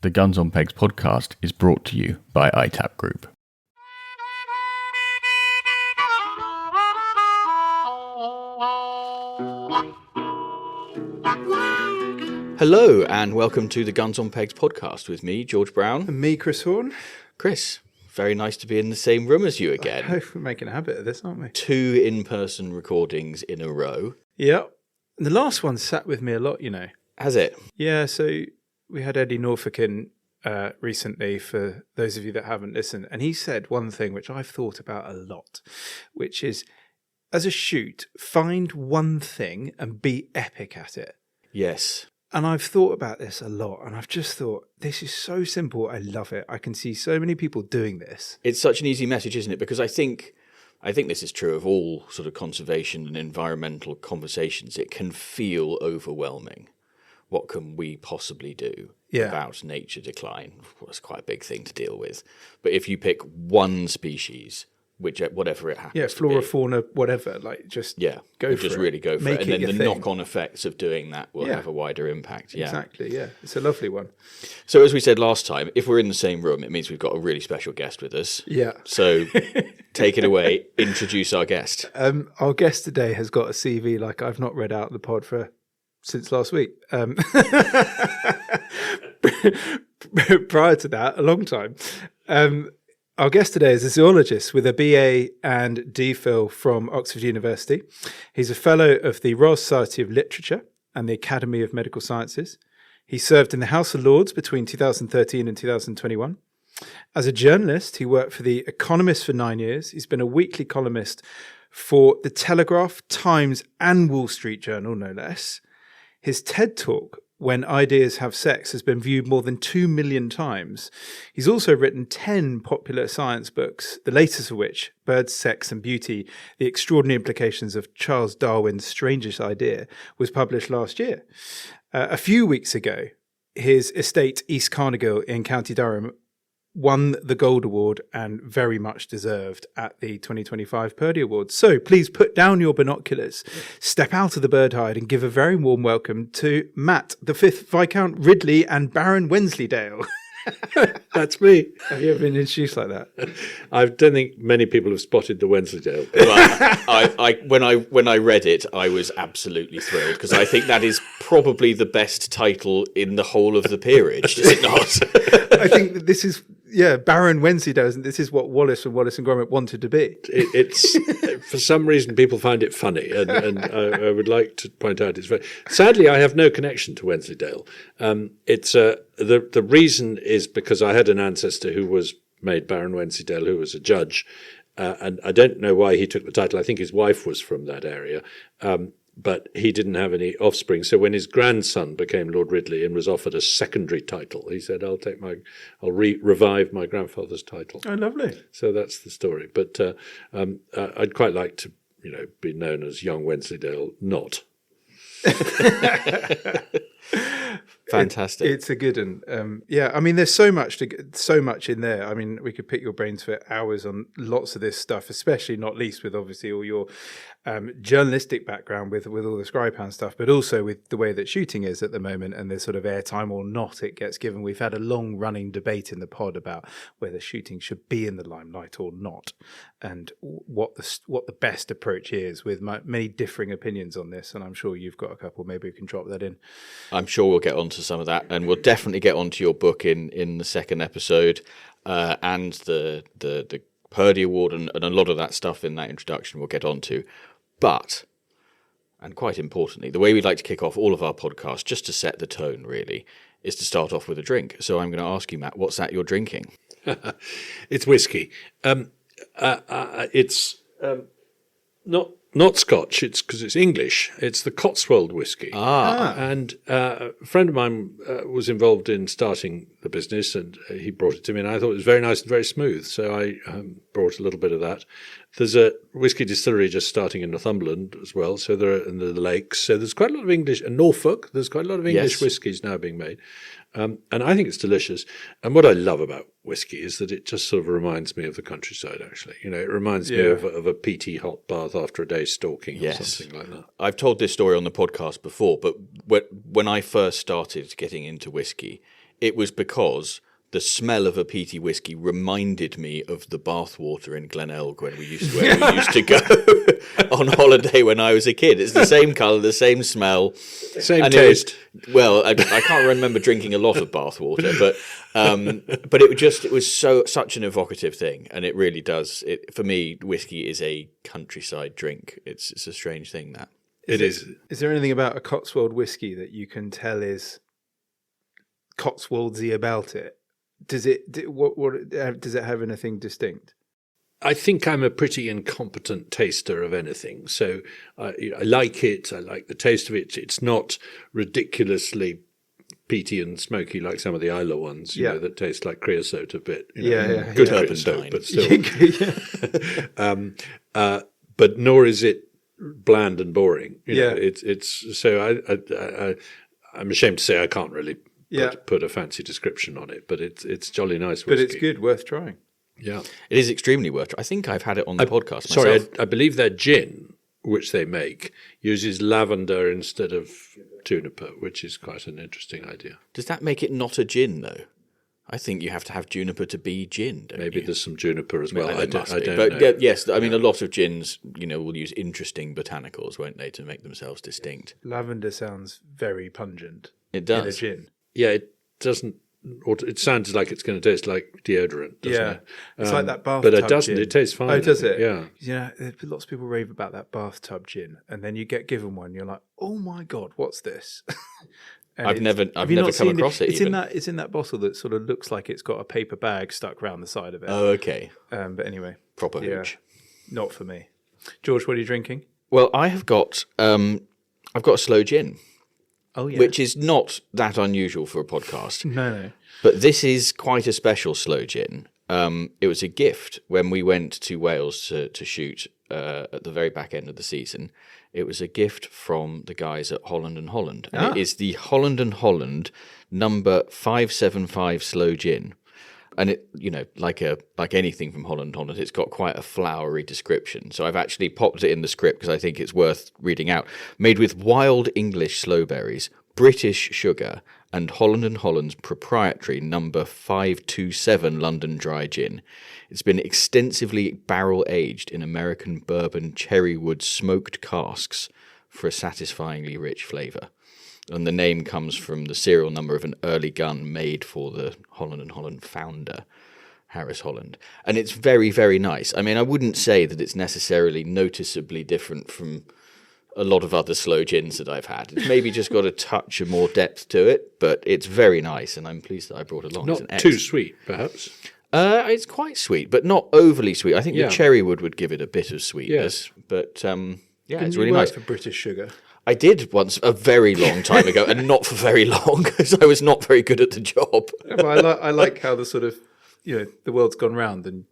The Guns on Pegs podcast is brought to you by ITAP Group. Hello and welcome to the Guns on Pegs podcast with me, George Brown. And me, Chris Horn. Chris, very nice to be in the same room as you again. I hope we're making a habit of this, aren't we? 2 in-person recordings in a row. Yeah. And the last one sat with me a lot, you know. Has it? Yeah, so we had Eddie Norfolk in recently, for those of you that haven't listened, and he said one thing which I've thought about a lot, which is, as a shoot, find one thing and be epic at it. Yes. And I've thought about this a lot, and I've just thought, this is so simple, I love it. I can see so many people doing this. It's such an easy message, isn't it? Because I think this is true of all sort of conservation and environmental conversations. It can feel overwhelming. What can we possibly do about nature decline? Well, that's quite a big thing to deal with. But if you pick one species, whatever it happens flora, to be, fauna, whatever, like just go for it. Really go for Make it. And then the thing. knock-on effects of doing that will have a wider impact. Yeah, exactly, yeah. It's a lovely one. So as we said last time, if we're in the same room, it means we've got a really special guest with us. Yeah. So take it away. Introduce our guest. Our guest today has got a CV like I've not read out the pod since last week. Prior to that, a long time. Our guest today is a zoologist with a BA and DPhil from Oxford University. He's a fellow of the Royal Society of Literature and the Academy of Medical Sciences. He served in the House of Lords between 2013 and 2021. As a journalist, he worked for The Economist for 9 years. He's been a weekly columnist for The Telegraph, Times and Wall Street Journal, no less. His TED Talk, When Ideas Have Sex, has been viewed more than 2 million times. He's also written 10 popular science books, the latest of which, Birds, Sex and Beauty, The Extraordinary Implications of Charles Darwin's Strangest Idea, was published last year. A few weeks ago, his estate, East Carnegill in County Durham, won the Gold Award and very much deserved at the 2025 Purdy Awards. So please put down your binoculars, step out of the bird hide and give a very warm welcome to Matt, the 5th Viscount Ridley and Baron Wensleydale. That's me. Have you ever been introduced like that? I don't think many people have spotted the Wensleydale. Well, when I read it, I was absolutely thrilled because I think that is probably the best title in the whole of the peerage, is it not? I think that this is, Baron Wensleydale, and this is what Wallace and Gromit wanted to be. It's for some reason people find it funny, and I would like to point out it's very. Sadly, I have no connection to Wensleydale. It's the reason is because I had an ancestor who was made Baron Wensleydale, who was a judge, and I don't know why he took the title. I think his wife was from that area. But he didn't have any offspring. So when his grandson became Lord Ridley and was offered a secondary title, he said, I'll revive my grandfather's title. Oh, lovely. So that's the story. But I'd quite like to, be known as young Wensleydale, not. Fantastic. It's a good one. I mean, there's so much in there. I mean, we could pick your brains for hours on lots of this stuff, especially not least with obviously all your journalistic background with all the Scripan stuff, but also with the way that shooting is at the moment and the sort of airtime or not it gets given. We've had a long running debate in the pod about whether shooting should be in the limelight or not, and what the best approach is, with many differing opinions on this. And I'm sure you've got a couple. Maybe we can drop that in. I'm sure we'll get onto some of that, and we'll definitely get onto your book in the second episode, and the Purdy Award and a lot of that stuff in that introduction we'll get onto. But, and quite importantly, the way we'd like to kick off all of our podcasts, just to set the tone really, is to start off with a drink. So I'm going to ask you, Matt, what's that you're drinking? It's whiskey. It's not Scotch. It's because it's English. It's the Cotswold whiskey. And a friend of mine was involved in starting the business, and he brought it to me, and I thought it was very nice and very smooth. So I brought a little bit of that. There's a whiskey distillery just starting in Northumberland as well. So there are in the lakes. So there's quite a lot of English, and Norfolk. There's quite a lot of English whiskies now being made. And I think it's delicious. And what I love about whiskey is that it just sort of reminds me of the countryside, actually. It reminds me of a peaty hot bath after a day's stalking or something like that. I've told this story on the podcast before, but when I first started getting into whiskey, it was because the smell of a peaty whiskey reminded me of the bathwater in Glenelg where we used to go on holiday when I was a kid. It's the same colour, the same smell, same taste. I can't remember drinking a lot of bathwater, but it was such an evocative thing, and it really does. For me, whiskey is a countryside drink. It's a strange thing that it is. Is there anything about a Cotswold whiskey that you can tell is Cotswoldsy about it? Does it does it have anything distinct? I think I'm a pretty incompetent taster of anything, so I like it. I like the taste of it. It's not ridiculously peaty and smoky like some of the Isla ones, you know, that taste like creosote a bit. Good creosote, but still. But nor is it bland and boring. You know, it's so I'm ashamed to say I can't really put a fancy description on it, but it's jolly nice whiskey. But it's good, worth trying. Yeah, it is extremely worth. I think I've had it on the podcast myself. Sorry, I believe their gin, which they make, uses lavender instead of juniper, which is quite an interesting idea. Does that make it not a gin, though? I think you have to have juniper to be gin, don't Maybe you? there's some juniper as well. I don't know. But yes, I mean, a lot of gins, will use interesting botanicals, won't they, to make themselves distinct. Lavender sounds very pungent. It does. In a gin. Yeah, it doesn't. Or it sounds like it's going to taste like deodorant, doesn't it? It's like that bathtub but it doesn't. gin. It tastes fine. Oh, does it? Yeah. Lots of people rave about that bathtub gin, and then you get given one, you're like, oh my god, what's this? I've never come across it. It's in that bottle that sort of looks like it's got a paper bag stuck around the side of it. Oh, okay. But anyway, proper hooch. Not for me. George, what are you drinking? Well, I've got a slow gin. Oh, yeah. Which is not that unusual for a podcast. No. But this is quite a special slow gin. It was a gift when we went to Wales to shoot at the very back end of the season. It was a gift from the guys at Holland and Holland. And it is the Holland and Holland number 575 slow gin. And it, like anything from Holland and Holland, it's got quite a flowery description. So I've actually popped it in the script because I think it's worth reading out. Made with wild English sloe berries, British sugar, and Holland and Holland's proprietary number 527 London dry gin. It's been extensively barrel aged in American bourbon cherrywood smoked casks for a satisfyingly rich flavour. And the name comes from the serial number of an early gun made for the Holland and Holland founder, Harris Holland. And it's very, very nice. I mean, I wouldn't say that it's necessarily noticeably different from a lot of other slow gins that I've had. It's maybe just got a touch of more depth to it, but it's very nice, and I'm pleased that I brought it along. Not too sweet, perhaps. It's quite sweet, but not overly sweet. I think the cherrywood would give it a bit of sweetness, but it's really nice. For British sugar. I did once, a very long time ago, and not for very long, because I was not very good at the job. Well, I like how the sort of, the world's gone round and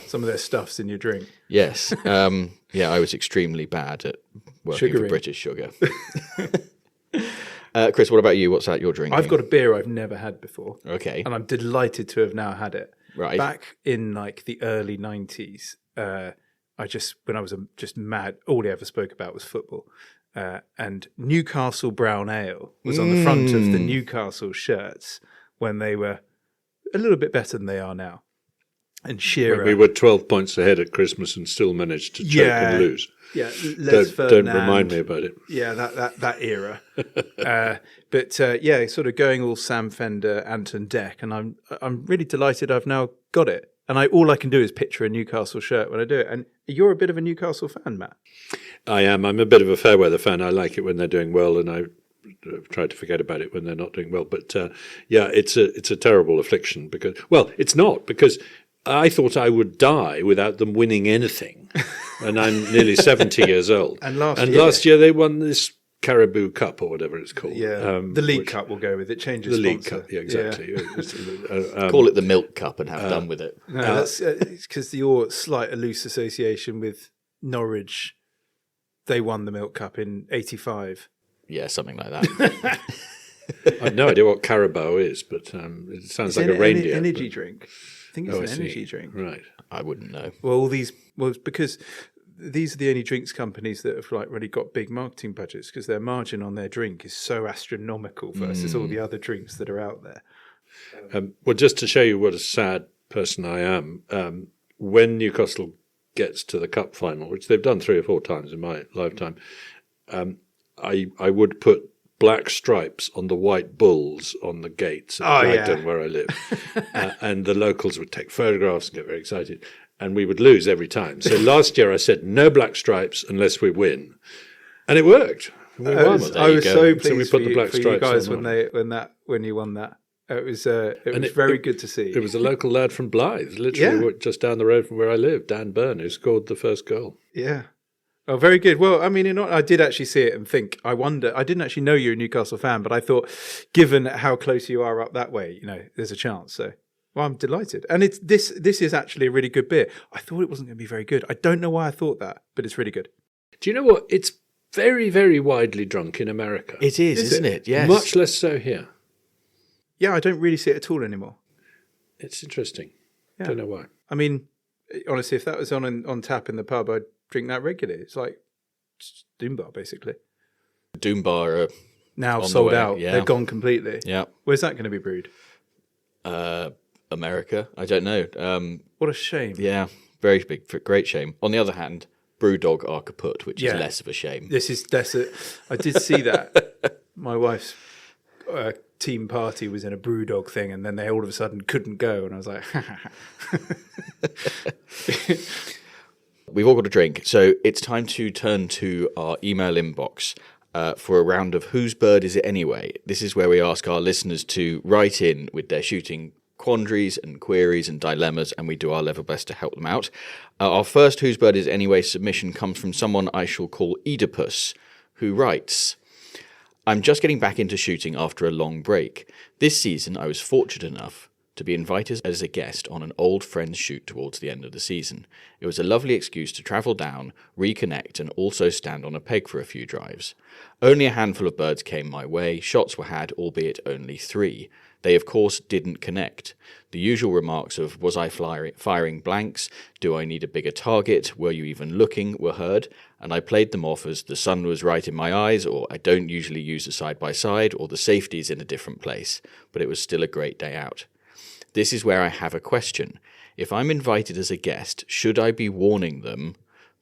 some of their stuff's in your drink. Yes. I was extremely bad at working for British Sugar. Chris, what about you? What's that you're drinking? I've got a beer I've never had before. Okay. And I'm delighted to have now had it. Right. Back in the early 90s, when I was just mad, all I ever spoke about was football. And Newcastle Brown Ale was on the front of the Newcastle shirts when they were a little bit better than they are now. And Shearer. When we were 12 points ahead at Christmas and still managed to choke and lose. Yeah, don't remind me about it. Yeah, that era. Sort of going all Sam Fender, Anton Deck, and I'm really delighted I've now got it. And all I can do is picture a Newcastle shirt when I do it. And you're a bit of a Newcastle fan, Matt. I am. I'm a bit of a fair weather fan. I like it when they're doing well, and I try to forget about it when they're not doing well. But it's a terrible affliction because it's not, because I thought I would die without them winning anything, and I'm nearly 70 years old. And last year they won this Caribou Cup or whatever it's called. Yeah, the League Cup will go with it. Changes the sponsor. League Cup. Yeah, exactly. Yeah. Call it the Milk Cup and have done with it. No, that's because your slight loose association with Norwich. They won the Milk Cup in '85. Yeah, something like that. I have no idea what Carabao is, but it sounds like a reindeer. Energy drink. I think it's an energy drink. Right. I wouldn't know. Well, it's because these are the only drinks companies that have really got big marketing budgets, because their margin on their drink is so astronomical versus all the other drinks that are out there. Well, just to show you what a sad person I am, when Newcastle gets to the cup final, which they've done 3 or 4 times in my lifetime, I would put black stripes on the white bulls on the gates at Bragton, where I live. And the locals would take photographs and get very excited. And we would lose every time. So last year I said, no black stripes unless we win. And it worked. We won. I was so pleased So we put the black for you stripes guys on. when you won that. It was very good to see. It was a local lad from Blythe, literally just down the road from where I live, Dan Byrne, who scored the first goal. Yeah. Oh, very good. Well, I mean, I did actually see it and think, I wonder, I didn't actually know you're a Newcastle fan, but I thought, given how close you are up that way, there's a chance. So, well, I'm delighted. And this is actually a really good beer. I thought it wasn't going to be very good. I don't know why I thought that, but it's really good. Do you know what? It's very, very widely drunk in America. It is, isn't it? Yes. Much less so here. Yeah, I don't really see it at all anymore. It's interesting. Yeah. Don't know why. I mean, honestly, if that was on tap in the pub, I'd drink that regularly. It's like Doom Bar, basically. Doom Bar are now on sold the way, out. yeah. They're gone completely. Yeah. Where's that going to be brewed? America. I don't know. What a shame. Yeah, very big, great shame. On the other hand, Brewdog are kaput, which is less of a shame. I did see that. My wife's team party was in a Brewdog thing, and then they all of a sudden couldn't go, and I was like, We've all got a drink, so it's time to turn to our email inbox for a round of Whose Bird Is It Anyway? This is where we ask our listeners to write in with their shooting quandaries and queries and dilemmas, and we do our level best to help them out. Our first Whose Bird Is It Anyway submission comes from someone I shall call Oedipus, who writes, I'm just getting back into shooting after a long break. This season I was fortunate enough to be invited as a guest on an old friend's shoot towards the end of the season. It was a lovely excuse to travel down, reconnect, and also stand on a peg for a few drives. Only a handful of birds came my way, shots were had, albeit only 3. They, of course, didn't connect. The usual remarks of, was I firing blanks? Do I need a bigger target? Were you even looking? Were heard, and I played them off as the sun was right in my eyes, or I don't usually use a side-by-side, or the safety's in a different place, but it was still a great day out. This is where I have a question. If I'm invited as a guest, should I be warning them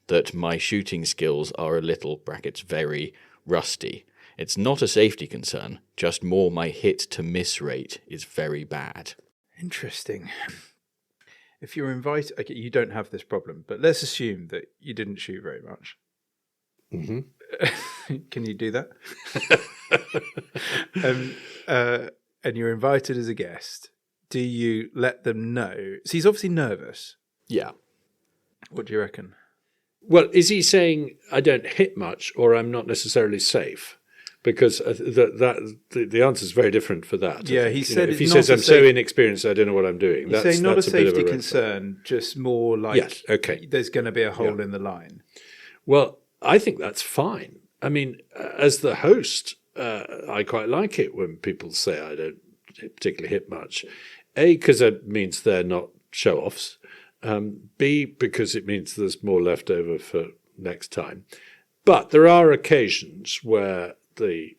that my shooting skills are a little, brackets, very rusty? It's not a safety concern, just more my hit-to-miss rate is very bad. Interesting. If you're invited, okay, you don't have this problem, but let's assume that you didn't shoot very much. Mm-hmm. Can you do that? And you're invited as a guest. Do you let them know? So he's obviously nervous. Yeah. What do you reckon? Well, is he saying I don't hit much or I'm not necessarily safe? Because the answer is very different for that. Yeah, he said if he says I'm so inexperienced, I don't know what I'm doing. He's saying not a safety concern, just more like yes, okay. There's going to be a hole in the line. Well, I think that's fine. I mean, as the host, I quite like it when people say I don't particularly hit much. A, because it means they're not show-offs. B, because it means there's more left over for next time. But there are occasions where the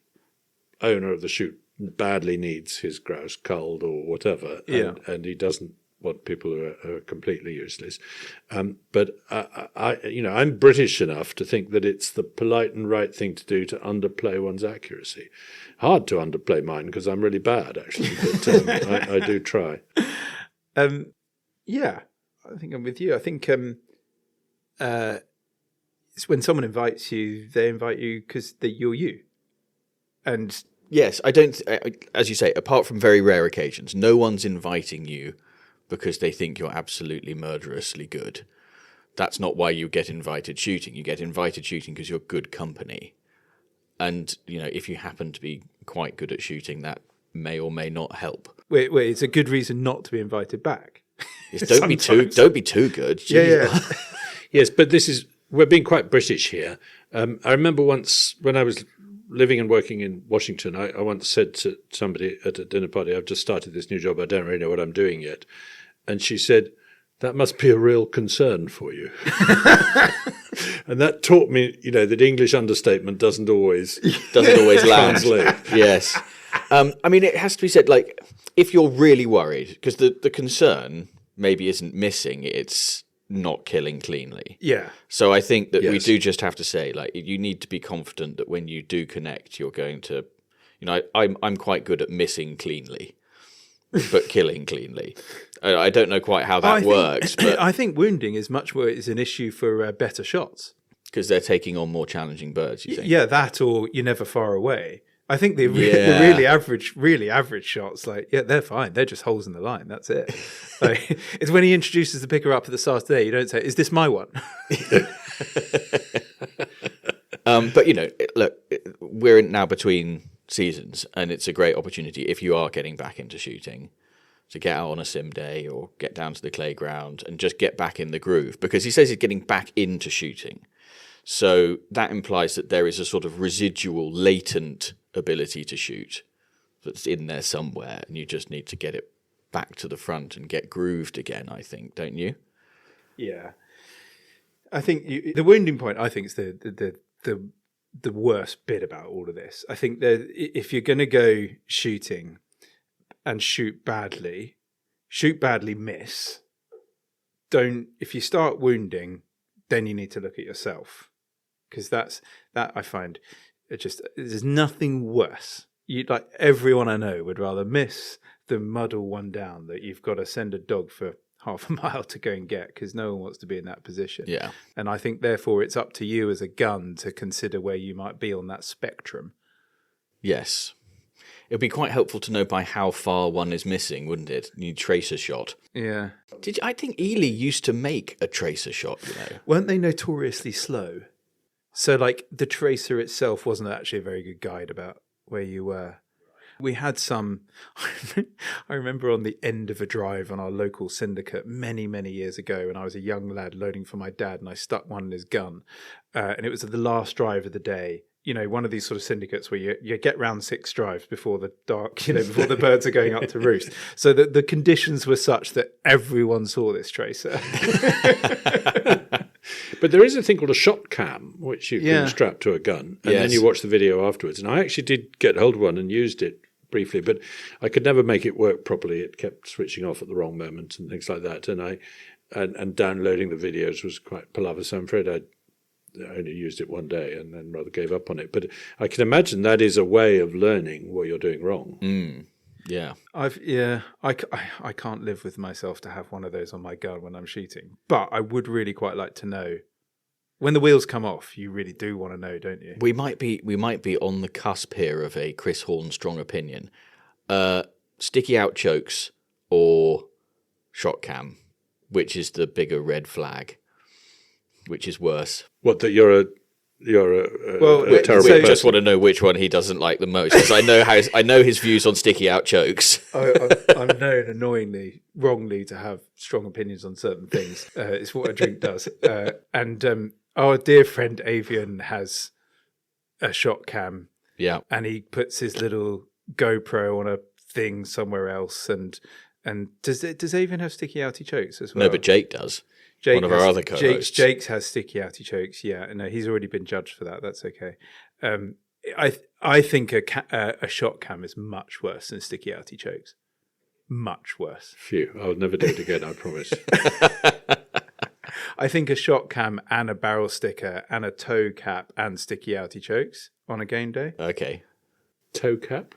owner of the shoot badly needs his grouse culled or whatever, and he doesn't want people who are completely useless. But I'm British enough to think that it's the polite and right thing to do to underplay one's accuracy. Hard to underplay mine because I'm really bad, actually, but I do try. Yeah, I think I'm with you. I think it's when someone invites you, they invite you because you're you. And yes, I don't, as you say, apart from very rare occasions, no one's inviting you because they think you're absolutely murderously good. That's not why you get invited shooting. You get invited shooting because you're good company. And, if you happen to be quite good at shooting, that may or may not help. Wait, it's a good reason not to be invited back. Yes, don't be too good. Jeez. Yeah. Yes, but we're being quite British here. I remember once when I was living and working in Washington, I once said to somebody at a dinner party, I've just started this new job, I don't really know what I'm doing yet. And she said, that must be a real concern for you. And that taught me, that English understatement doesn't always land. Translate. Yes. It has to be said, if you're really worried, because the concern maybe isn't missing, it's not killing cleanly. Yeah. So I think that we Yes. do just have to say, like, you need to be confident that when you do connect, you're going to, I'm quite good at missing cleanly, but killing cleanly. I don't know quite how that works, but I think wounding is much more is an issue for better shots. because they're taking on more challenging birds, you think? Yeah, that or you're never far away. I think the Yeah. really average shots, like, yeah, they're fine. They're just holes in the line. That's it. Like, it's when he introduces the picker up at the start of the day, you don't say, "Is this my one?" But look, we're now between seasons, and it's a great opportunity if you are getting back into shooting to get out on a sim day or get down to the clay ground and just get back in the groove. Because he says he's getting back into shooting, so that implies that there is a sort of residual, latent ability to shoot that's in there somewhere, and you just need to get it back to the front and get grooved again. I think, don't you? Yeah, I think the wounding point, I think, is the worst bit about all of this. I think that if you're going to go shooting and shoot badly, miss. Don't. If you start wounding, then you need to look at yourself, because that I find there's nothing worse. Like everyone I know would rather miss than muddle one down that you've got to send a dog for half a mile to go and get, because no one wants to be in that position. Yeah. And I think therefore it's up to you as a gun to consider where you might be on that spectrum. Yes. It would be quite helpful to know by how far one is missing, wouldn't it? You tracer shot. Yeah. I think Ely used to make a tracer shot, Weren't they notoriously slow? So, like, the tracer itself wasn't actually a very good guide about where you were. We had some, I remember on the end of a drive on our local syndicate many, many years ago when I was a young lad loading for my dad, and I stuck one in his gun. And it was the last drive of the day. One of these sort of syndicates where you get round 6 drives before the dark, before the birds are going up to roost. So the conditions were such that everyone saw this tracer. But there is a thing called a shot cam, which you can strap to a gun, and then you watch the video afterwards. And I actually did get hold of one and used it briefly, but I could never make it work properly. It kept switching off at the wrong moment and things like that. And downloading the videos was quite palaver. So I'm afraid I only used it one day and then rather gave up on it. But I can imagine that is a way of learning what you're doing wrong. Yeah. I can't live with myself to have one of those on my gun when I'm shooting. But I would really quite like to know. When the wheels come off, you really do want to know, don't you? We might be on the cusp here of a Chris Horn strong opinion. Sticky out chokes or shot cam, which is the bigger red flag? Which is worse? What, that you're a terrible We person? just want to know which one he doesn't like the most, because I know his views on sticky out chokes. I'm known annoyingly, wrongly, to have strong opinions on certain things. It's what a drink does. And our dear friend Avian has a shot cam. Yeah. And he puts his little GoPro on a thing somewhere else. And does Avian have sticky outy chokes as well? No, but Jake does. One of our other co-hosts. Jake has sticky outy chokes. Yeah, no, he's already been judged for that. That's okay. I think a shot cam is much worse than sticky outy chokes. Much worse. Phew, I'll never do it again, I promise. I think a shot cam and a barrel sticker and a toe cap and sticky outy chokes on a game day. Okay. Toe cap?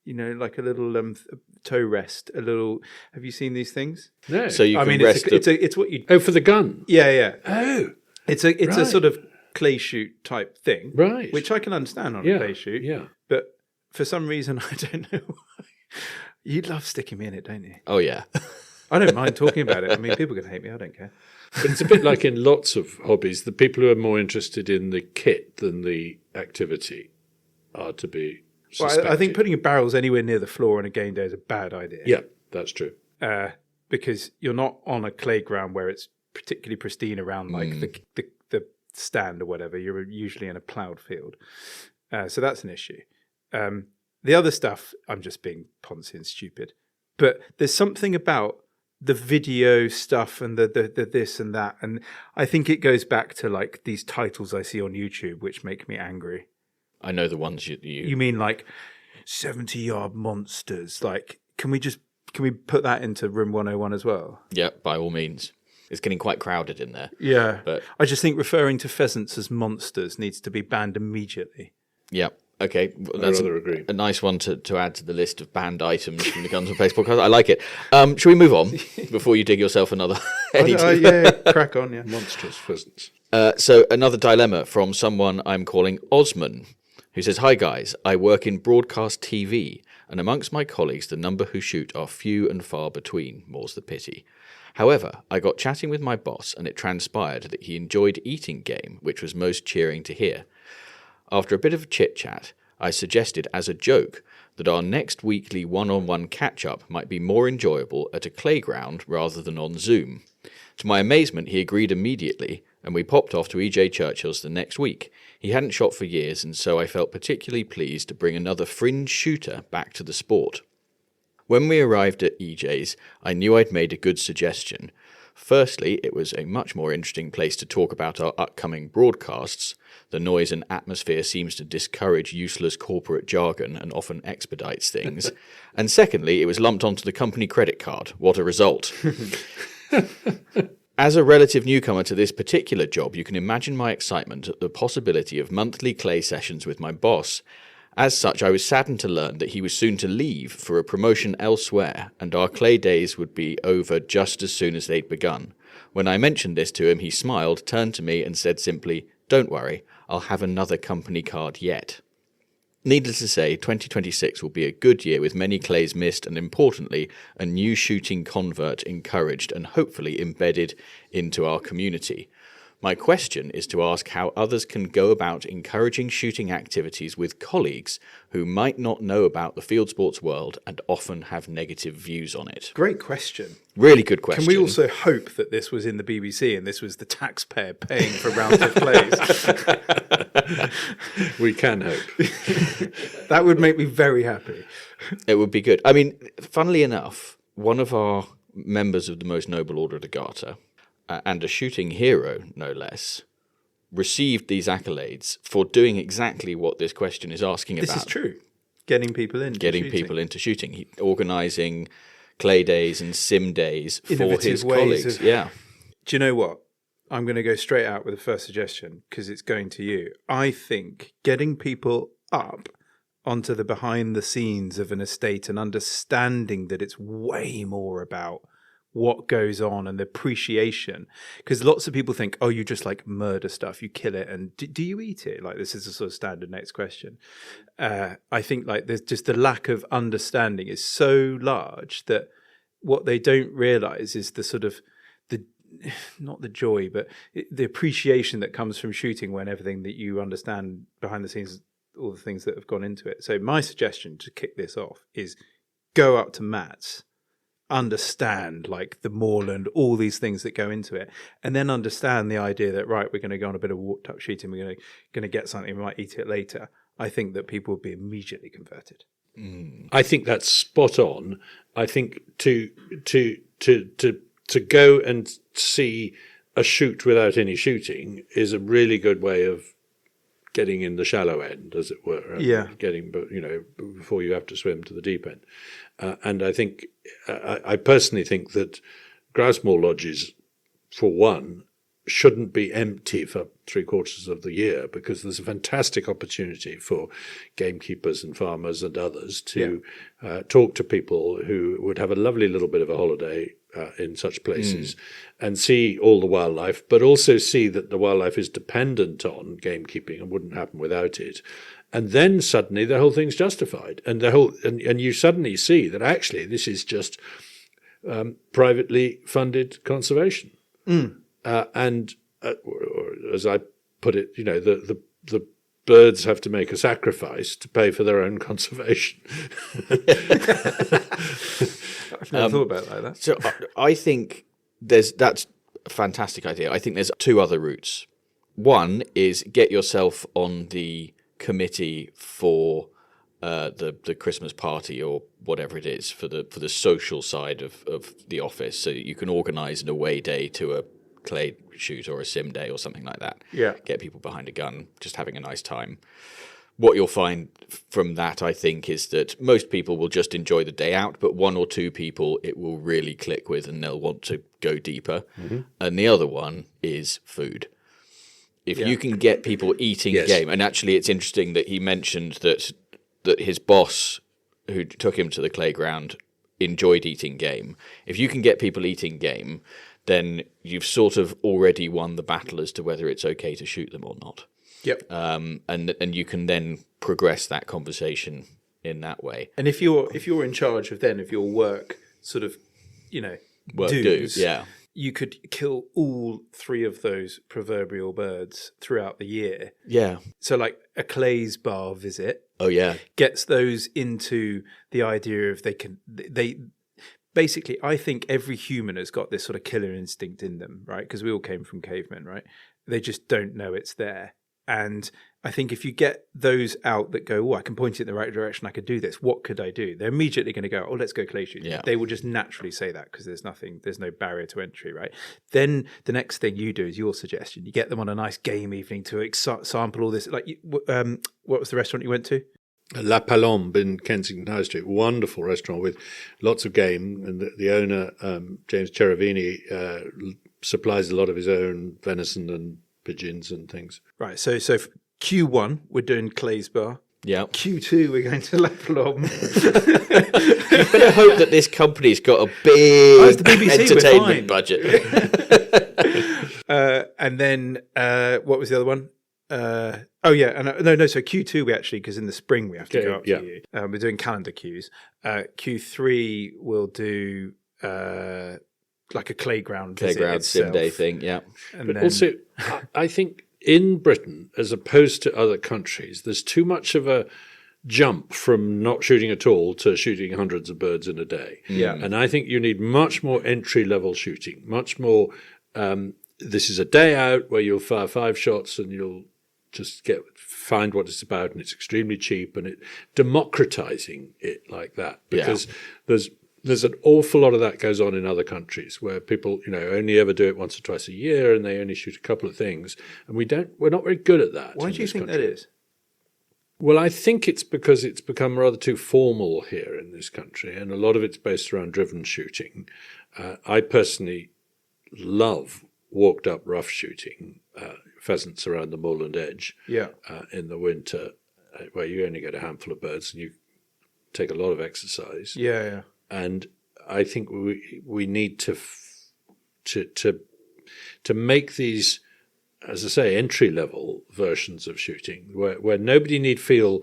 Like a little toe rest. A little. Have you seen these things? No. So you can rest. It's what you. Oh, for the gun? Yeah. Oh. It's a sort of clay shoot type thing. Right. Which I can understand on a clay shoot. Yeah. But for some reason, I don't know why. You'd love sticking me in it, don't you? Oh, yeah. I don't mind talking about it. I mean, people can hate me. I don't care. But it's a bit like in lots of hobbies, the people who are more interested in the kit than the activity are to be suspected. Well, I think putting your barrels anywhere near the floor on a game day is a bad idea. Yeah, that's true. Because you're not on a clay ground where it's particularly pristine around like the stand or whatever. You're usually in a ploughed field. So that's an issue. The other stuff, I'm just being poncy and stupid. But there's something about the video stuff and the this and that. And I think it goes back to like these titles I see on YouTube, which make me angry. I know the ones you mean like 70-yard monsters? Like, can we just Can we put that into room 101 as well? Yeah, by all means. It's getting quite crowded in there. Yeah. But I just think referring to pheasants as monsters needs to be banned immediately. yeah. Okay, well, that's agree. a nice one to add to the list of banned items from the Guns and Paste podcast. I like it. Shall we move on before you dig yourself another? Yeah, crack on, yeah. Monstrous pheasants. So another dilemma from someone I'm calling Osman, who says, "Hi guys, I work in broadcast TV, and amongst my colleagues the number who shoot are few and far between, more's the pity. However, I got chatting with my boss and it transpired that he enjoyed eating game, which was most cheering to hear. After a bit of chit-chat, I suggested as a joke that our next weekly one-on-one catch-up might be more enjoyable at a playground rather than on Zoom. To my amazement, he agreed immediately, and we popped off to E.J. Churchill's the next week. He hadn't shot for years, and so I felt particularly pleased to bring another fringe shooter back to the sport. When we arrived at EJ's, I knew I'd made a good suggestion. Firstly, it was a much more interesting place to talk about our upcoming broadcasts. The noise and atmosphere seems to discourage useless corporate jargon and often expedites things. And secondly, it was lumped onto the company credit card. What a result. As a relative newcomer to this particular job, you can imagine my excitement at the possibility of monthly clay sessions with my boss. As such, I was saddened to learn that he was soon to leave for a promotion elsewhere, and our clay days would be over just as soon as they'd begun. When I mentioned this to him, he smiled, turned to me and said simply, "Don't worry, I'll have another company card yet." Needless to say, 2026 will be a good year with many clays missed and, importantly, a new shooting convert encouraged and hopefully embedded into our community. My question is to ask how others can go about encouraging shooting activities with colleagues who might not know about the field sports world and often have negative views on it. Great question. Really good question. Can we also hope that this was in the BBC and this was the taxpayer paying for rounds of plays? We can hope. That would make me very happy. It would be good. I mean, funnily enough, one of our members of the Most Noble Order of the Garter, and a shooting hero, no less, received these accolades for doing exactly what this question is asking about. This is true. Getting people in. Getting people into shooting. Organising clay days and sim days for Innovative his ways colleagues. Yeah. Do you know what? I'm going to go straight out with the first suggestion because it's going to you. I think getting people up onto the behind the scenes of an estate and understanding that it's way more about what goes on and the appreciation, because lots of people think, oh, you just like murder stuff, you kill it, and do you eat it? Like, this is a sort of standard next question. I think like there's just the lack of understanding is so large that what they don't realize is the sort of not the joy, but the appreciation that comes from shooting when everything that you understand behind the scenes, all the things that have gone into it. So my suggestion to kick this off is go up to Matt's, understand like the moorland, all these things that go into it, and then understand the idea that, right, we're going to go on a bit of walk tuck shooting, we're going to get something, we might eat it later. I think that people would be immediately converted. I think that's spot on. I think to go and see a shoot without any shooting is a really good way of getting in the shallow end, as it were. Yeah. Getting, before you have to swim to the deep end. And I think, I personally think that Grousemore lodges, for one, shouldn't be empty for 3/4 of the year, because there's a fantastic opportunity for gamekeepers and farmers and others to talk to people who would have a lovely little bit of a holiday in such places and see all the wildlife, but also see that the wildlife is dependent on gamekeeping and wouldn't happen without it. And then suddenly the whole thing's justified, and and you suddenly see that actually this is just privately funded conservation. And as I put it, the birds have to make a sacrifice to pay for their own conservation. I've never thought about it like that. So I think that's a fantastic idea. I think there's two other routes. One is get yourself on the committee for the Christmas party or whatever it is, for the social side of the office, so you can organise an away day to a clay shoot or a sim day or something like that. Yeah. Get people behind a gun, just having a nice time. what you'll find from that, I think, is that most people will just enjoy the day out, but one or two people it will really click with and they'll want to go deeper. And the other one is food. If you can get people eating game, and actually it's interesting that he mentioned that his boss, who took him to the playground, enjoyed eating game. If you can get people eating game, then you've sort of already won the battle as to whether it's okay to shoot them or not. Yep. And you can then progress that conversation in that way. And if you're in charge of your work sort of, dues, you could kill all 3 of those proverbial birds throughout the year. Yeah. So like a Clay's bar visit. Oh yeah. Gets those into the idea of they basically, I think every human has got this sort of killer instinct in them, right? Because we all came from cavemen, right? They just don't know it's there. And I think if you get those out that go, I can point it in the right direction, I could do this, what could I do? They're immediately going to go, let's go clay shooting. Yeah. They will just naturally say that because there's no barrier to entry, right? Then the next thing you do is your suggestion. You get them on a nice game evening to sample all this. Like, what was the restaurant you went to? La Palombe in Kensington High Street, wonderful restaurant with lots of game, and the owner, James Cherovini, supplies a lot of his own venison and pigeons and things. Right, so Q1 we're doing Clay's Bar. Yeah. Q2 we're going to La Palombe. You better hope that this company's got a big it's the BBC, entertainment budget. And then what was the other one? So Q2 we actually, because in the spring we have to go up to you. We're doing calendar cues. Q3 we'll do like a playground sim day thing, yeah. But also, I think in Britain, as opposed to other countries, there's too much of a jump from not shooting at all to shooting hundreds of birds in a day. Yeah. And I think you need much more entry-level shooting, much more this is a day out where you'll fire 5 shots and you'll just find what it's about, and it's extremely cheap, and it democratizing it like that, because there's an awful lot of that goes on in other countries where people, only ever do it once or twice a year and they only shoot a couple of things, and we're not very good at that. Why do you think that is? Well, I think it's because it's become rather too formal here in this country, and a lot of it's based around driven shooting. I personally love walked up rough shooting, pheasants around the moorland edge in the winter, where you only get a handful of birds and you take a lot of exercise. Yeah. And I think we need to make these, as I say, entry level versions of shooting where nobody need feel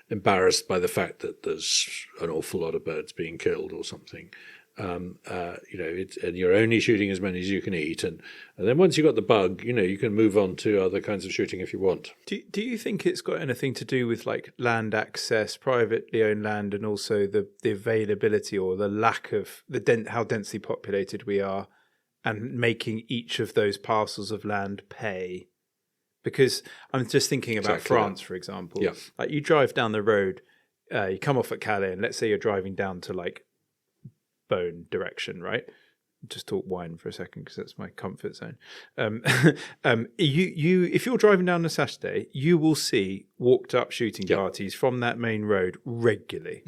embarrassed by the fact that there's an awful lot of birds being killed or something. And you're only shooting as many as you can eat, and then once you've got the bug, you can move on to other kinds of shooting if you want. Do you think it's got anything to do with like land access, privately owned land, and also the availability or the lack of how densely populated we are, and making each of those parcels of land pay? Because I'm just thinking about France, for example. Yeah. Like you drive down the road, you come off at Calais, and let's say you're driving down to like Bone direction, right? Just talk wine for a second because that's my comfort zone. If you're driving down on a Saturday, you will see walked up shooting parties from that main road regularly,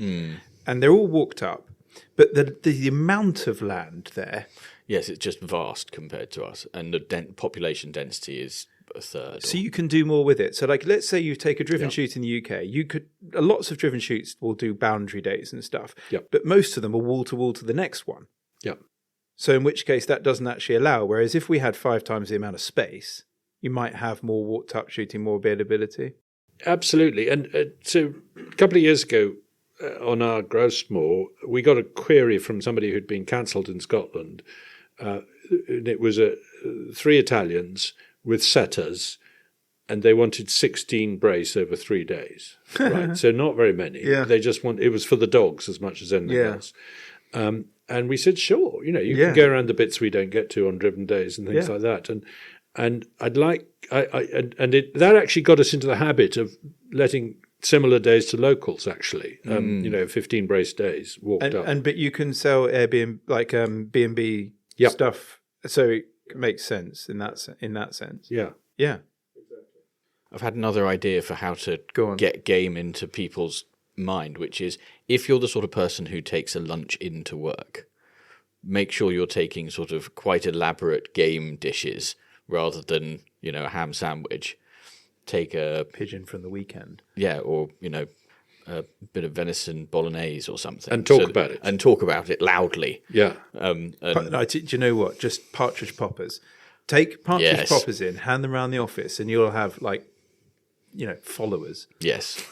and they're all walked up. But the amount of land there, yes, it's just vast compared to us, and the population density is a third. So you can do more with it. So like, let's say you take a driven shoot in the UK, lots of driven shoots will do boundary days and stuff, but most of them are wall to the next one. Yeah. So in which case that doesn't actually allow, whereas if we had 5 times the amount of space, you might have more walked up shooting, more availability. Absolutely. And so a couple of years ago on our grouse moor, we got a query from somebody who'd been cancelled in Scotland. It was 3 Italians with setters, and they wanted 16 brace over 3 days. Right, so not very many. Yeah. They just it was for the dogs as much as anything else. And we said, sure, you can go around the bits we don't get to on driven days and things like that. And I'd like, that actually got us into the habit of letting similar days to locals. Actually, 15 brace days walked up. But you can sell Airbnb like B&B stuff, so it makes sense in that sense. Yeah. Yeah. I've had another idea for how to Go on. get game into people's mind, which is if you're the sort of person who takes a lunch into work, make sure you're taking sort of quite elaborate game dishes rather than, a ham sandwich. Take a Pigeon from the weekend. or a bit of venison bolognese or something, And talk about it. and talk about it loudly. Yeah. Do you know what? Just partridge poppers. Take partridge Yes. poppers in, hand them around the office, and you'll have followers Yes.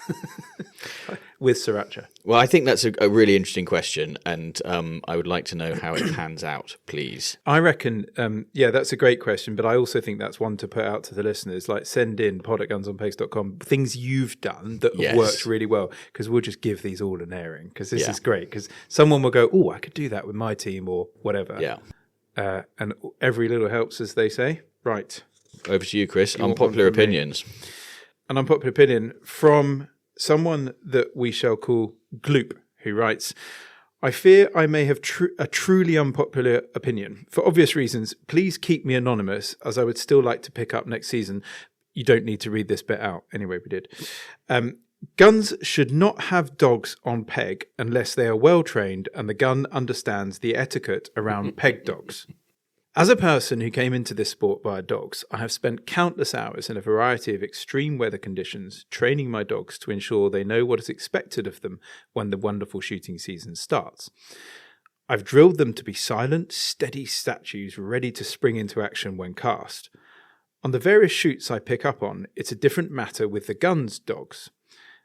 with sriracha. Well, I think that's a really interesting question, and I would like to know how it pans out, please. I reckon, that's a great question, but I also think that's one to put out to the listeners. Like, send in pod@gunsonpace.com things you've done that have Yes. worked really well, because we'll just give these all an airing, because this Yeah. is great, because someone will go, oh, I could do that with my team or whatever. Yeah. And every little helps, as they say. Right. Over to you, Chris. want Unpopular one from me? opinions. An unpopular opinion from someone that we shall call Gloop, who writes, I fear I may have a truly unpopular opinion. For obvious reasons, please keep me anonymous, as I would still like to pick up next season. You don't need to read this bit out. Anyway, we did. Guns should not have dogs on peg unless they are well trained and the gun understands the etiquette around peg dogs. As a person who came into this sport via dogs, I have spent countless hours in a variety of extreme weather conditions training my dogs to ensure they know what is expected of them when the wonderful shooting season starts. I've drilled them to be silent, steady statues ready to spring into action when cast. On the various shoots I pick up on, it's a different matter with the guns dogs.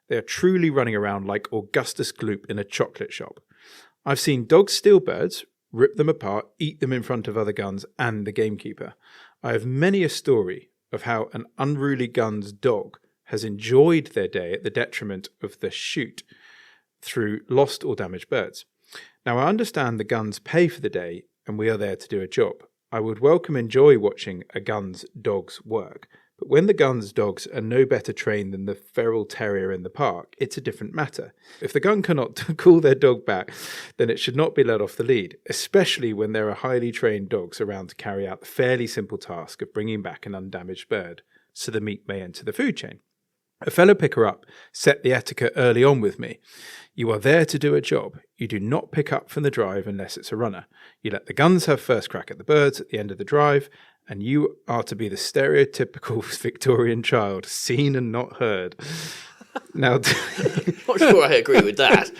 They are truly running around like Augustus Gloop in a chocolate shop. I've seen dogs steal birds, rip them apart, eat them in front of other guns and the gamekeeper. I have many a story of how an unruly guns dog has enjoyed their day at the detriment of the shoot through lost or damaged birds. Now, I understand the guns pay for the day and we are there to do a job. I would welcome enjoy watching a guns dog's work. But when the guns dogs are no better trained than the feral terrier in the park, it's a different matter. If the gun cannot call their dog back, then it should not be let off the lead, especially when there are highly trained dogs around to carry out the fairly simple task of bringing back an undamaged bird, so the meat may enter the food chain. A fellow picker-up set the etiquette early on with me. You are there to do a job. You do not pick up from the drive unless it's a runner. You let the guns have first crack at the birds at the end of the drive, and you are to be the stereotypical Victorian child, seen and not heard. Now, Not sure I agree with that.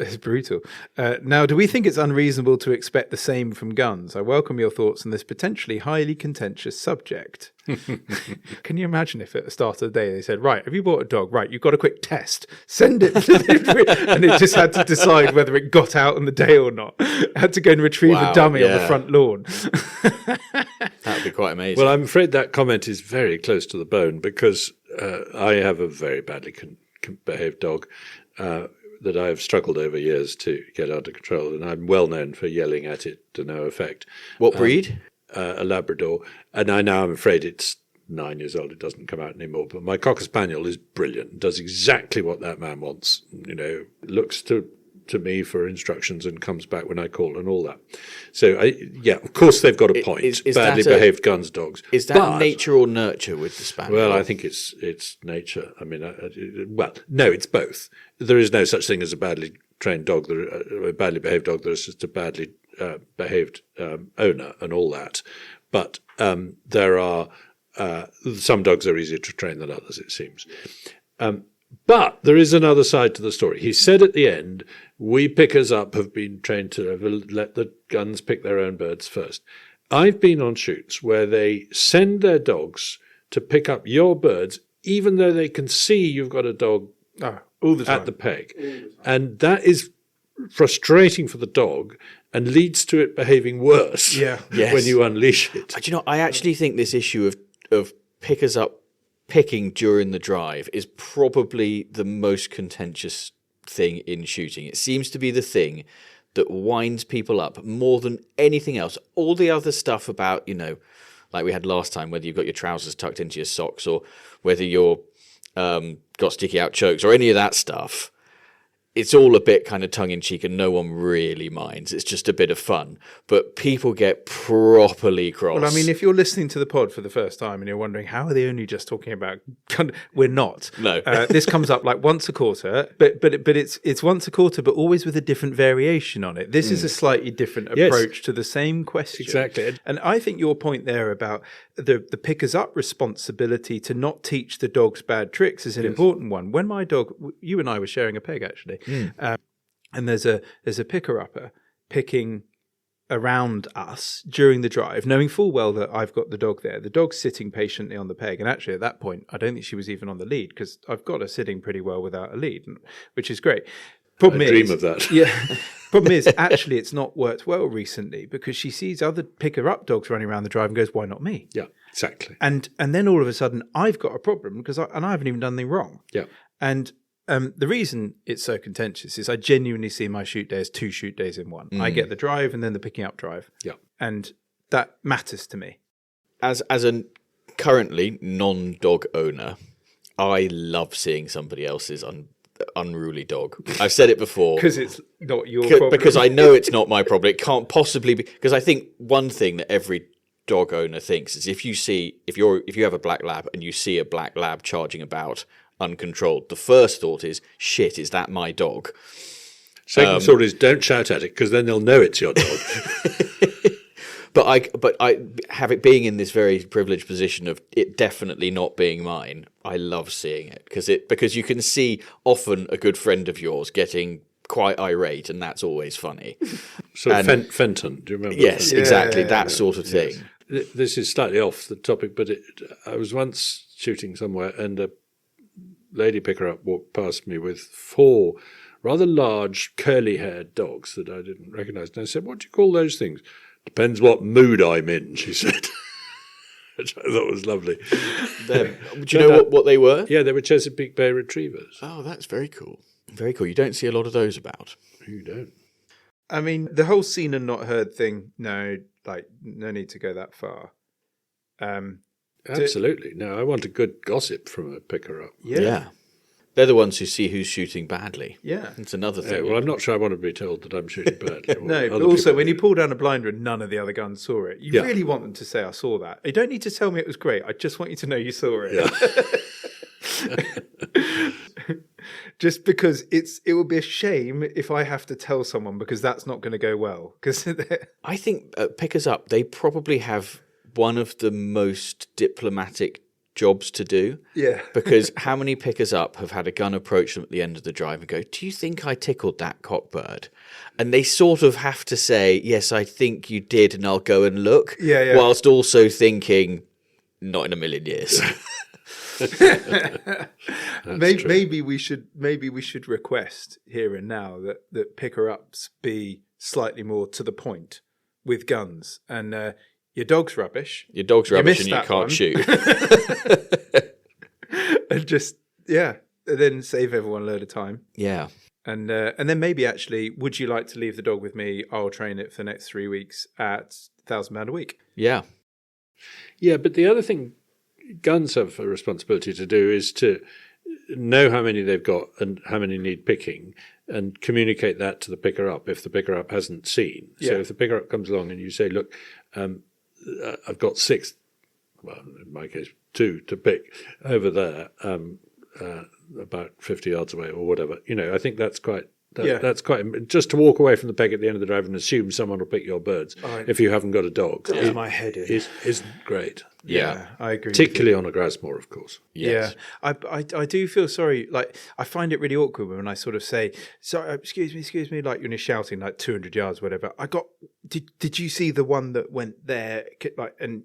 it's brutal. Now, do we think it's unreasonable to expect the same from guns? I welcome your thoughts on this potentially highly contentious subject. Can you imagine if at the start of the day they said, right, have you bought a dog? Right, you've got a quick test. Send it. And it just had to decide whether it got out on the day or not. Had to go and retrieve Wow, a dummy on yeah. the front lawn. That would be quite amazing. Well, I'm afraid that comment is very close to the bone because I have a very badly behaved dog that I have struggled over years to get under control, and I'm well known for yelling at it to no effect. What breed? A Labrador, and I'm afraid it's 9 years old. It doesn't come out anymore. But my Cocker Spaniel is brilliant. Does exactly what that man wants. Looks to me for instructions and comes back when I call and all that. So, of course they've got a point. Is Badly that a- behaved guns dogs. Is that But- nature or nurture with the Spaniel? Well, I think it's nature. I mean, no, it's both. There is no such thing as a badly trained dog, a badly behaved dog. There's just a badly behaved owner and all that. But there are some dogs are easier to train than others, it seems. But there is another side to the story. He said at the end, we pickers up have been trained to let the guns pick their own birds first. I've been on shoots where they send their dogs to pick up your birds, even though they can see you've got a dog All the time. at the peg. And that is frustrating for the dog and leads to it behaving worse Yeah. Yes. when you unleash it. Do you know, I actually think this issue of pickers up picking during the drive is probably the most contentious thing in shooting. It seems to be the thing that winds people up more than anything else. All the other stuff about, like we had last time, whether you've got your trousers tucked into your socks or whether you're got sticky out chokes or any of that stuff, it's all a bit kind of tongue-in-cheek and no one really minds. It's just a bit of fun. But people get properly cross. Well, I mean, if you're listening to the pod for the first time and you're wondering, how are they only just talking about... We're not. No. This comes up like once a quarter, but it's once a quarter, but always with a different variation on it. This is a slightly different approach to the same question. Exactly. And I think your point there about the picker's up responsibility to not teach the dogs bad tricks is an important one. When my dog... You and I were sharing a peg, actually. And there's a picker-upper picking around us during the drive, knowing full well that I've got the dog there. The dog's sitting patiently on the peg. And actually, at that point, I don't think she was even on the lead because I've got her sitting pretty well without a lead, which is great. Problem I dream of that. Yeah. Problem is, actually, it's not worked well recently because she sees other picker-up dogs running around the drive and goes, why not me? Yeah, exactly. And then all of a sudden, I've got a problem because I haven't even done anything wrong. Yeah. And the reason it's so contentious is I genuinely see my shoot day as 2 shoot days in one. I get the drive and then the picking up drive. Yeah. And that matters to me. As a currently non-dog owner, I love seeing somebody else's unruly dog. I've said it before. Because it's not your problem. Because I know it's not my problem. It can't possibly be. Because I think one thing that every dog owner thinks is if you have a black lab and you see a black lab charging about uncontrolled, the first thought is, shit, is that my dog? Second thought is, don't shout at it because then they'll know it's your dog. But I have it being in this very privileged position of it definitely not being mine. I love seeing it because you can see often a good friend of yours getting quite irate, and that's always funny. So Fenton, do you remember? Yes, exactly that sort of thing. Yes. This is slightly off the topic, but I was once shooting somewhere, and a lady picker-up walked past me with 4 rather large, curly-haired dogs that I didn't recognise. And I said, "What do you call those things?" "Depends what mood I'm in," she said. Which I thought was lovely. Do you know what they were? Yeah, they were Chesapeake Bay Retrievers. Oh, that's very cool. Very cool. You don't see a lot of those about. You don't. I mean, the whole seen and not heard thing, no need to go that far. Absolutely. No, I want a good gossip from a picker-up. Yeah. They're the ones who see who's shooting badly. Yeah. It's another thing. Well, I'm not sure I want to be told that I'm shooting badly. No, but also when you pull down a blinder and none of the other guns saw it, you really want them to say, I saw that. You don't need to tell me it was great. I just want you to know you saw it. Yeah. Just because it would be a shame if I have to tell someone because that's not going to go well. Because I think pickers up, they probably have one of the most diplomatic jobs to do. Yeah. Because how many pickers up have had a gun approach them at the end of the drive and go, "Do you think I tickled that cockbird?" And they sort of have to say, "Yes, I think you did, and I'll go and look." Yeah. Whilst also thinking, "Not in a million years." Maybe we should request here and now that picker ups be slightly more to the point with guns and your dog's rubbish. Your dog's rubbish and you can't one. shoot. And just then save everyone a load of time. Yeah. And then maybe actually, would you like to leave the dog with me? I'll train it for the next 3 weeks at £1,000 a week. Yeah. Yeah, but the other thing guns have a responsibility to do is to know how many they've got and how many need picking and communicate that to the picker-up if the picker-up hasn't seen. Yeah. So if the picker-up comes along and you say, "Look, I've got 6, well, in my case, 2 to pick over there, about 50 yards away or whatever." I think that's quite... That's quite just to walk away from the peg at the end of the drive and assume someone will pick your birds if you haven't got a dog. My head in. Isn't great. Yeah, I agree. Particularly on a Grasmore, of course. Yes. Yeah, I do feel sorry. Like I find it really awkward when I sort of say, "Sorry, excuse me," like when you're shouting like 200 yards, whatever. Did you see the one that went there? Like, and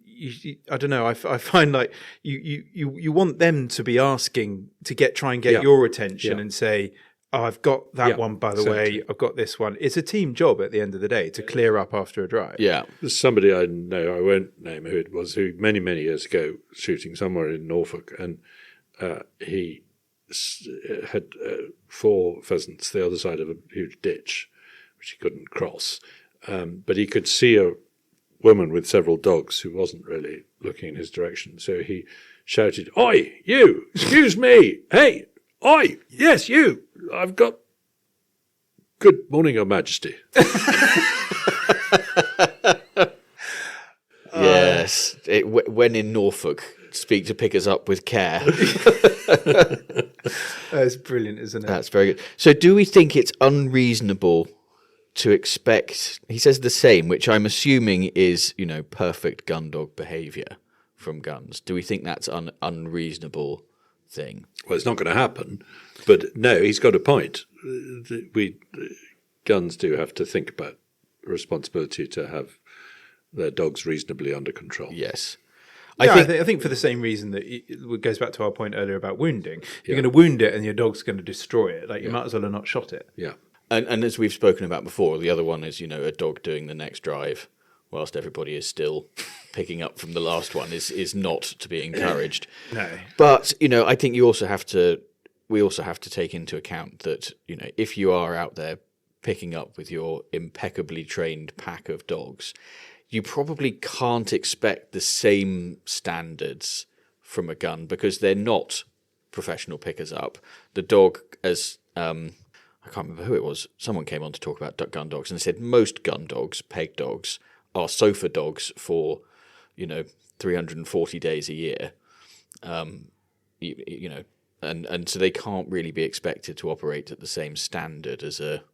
I don't know. I find like you want them to be asking to try and get your attention and say, "Oh, I've got that one, by the way. I've got this one." It's a team job at the end of the day to clear up after a drive. Yeah. There's somebody I know, I won't name who it was, who many, many years ago shooting somewhere in Norfolk, and he had 4 pheasants the other side of a huge ditch, which he couldn't cross. But he could see a woman with several dogs who wasn't really looking in his direction. So he shouted, "Oi, you! Excuse me! Hey! Oi! Yes, you! I've got Good morning, Your Majesty. Yes. When in Norfolk, speak to pick us up with care. That's brilliant, isn't it? That's very good. So do we think it's unreasonable to expect, he says the same, which I'm assuming is, perfect gun dog behaviour from guns. Do we think that's an unreasonable thing? Well, it's not going to happen. But no, he's got a point. Guns do have to think about the responsibility to have their dogs reasonably under control. Yes. I think for the same reason that it goes back to our point earlier about wounding. You're going to wound it and your dog's going to destroy it. Like, you might as well have not shot it. Yeah. And as we've spoken about before, the other one is, a dog doing the next drive whilst everybody is still picking up from the last one is not to be encouraged. No. But, I think we also have to take into account that, if you are out there picking up with your impeccably trained pack of dogs, you probably can't expect the same standards from a gun because they're not professional pickers up. The dog, as I can't remember who it was, someone came on to talk about gun dogs and said most gun dogs, peg dogs, are sofa dogs for, 340 days a year. And so they can't really be expected to operate at the same standard as a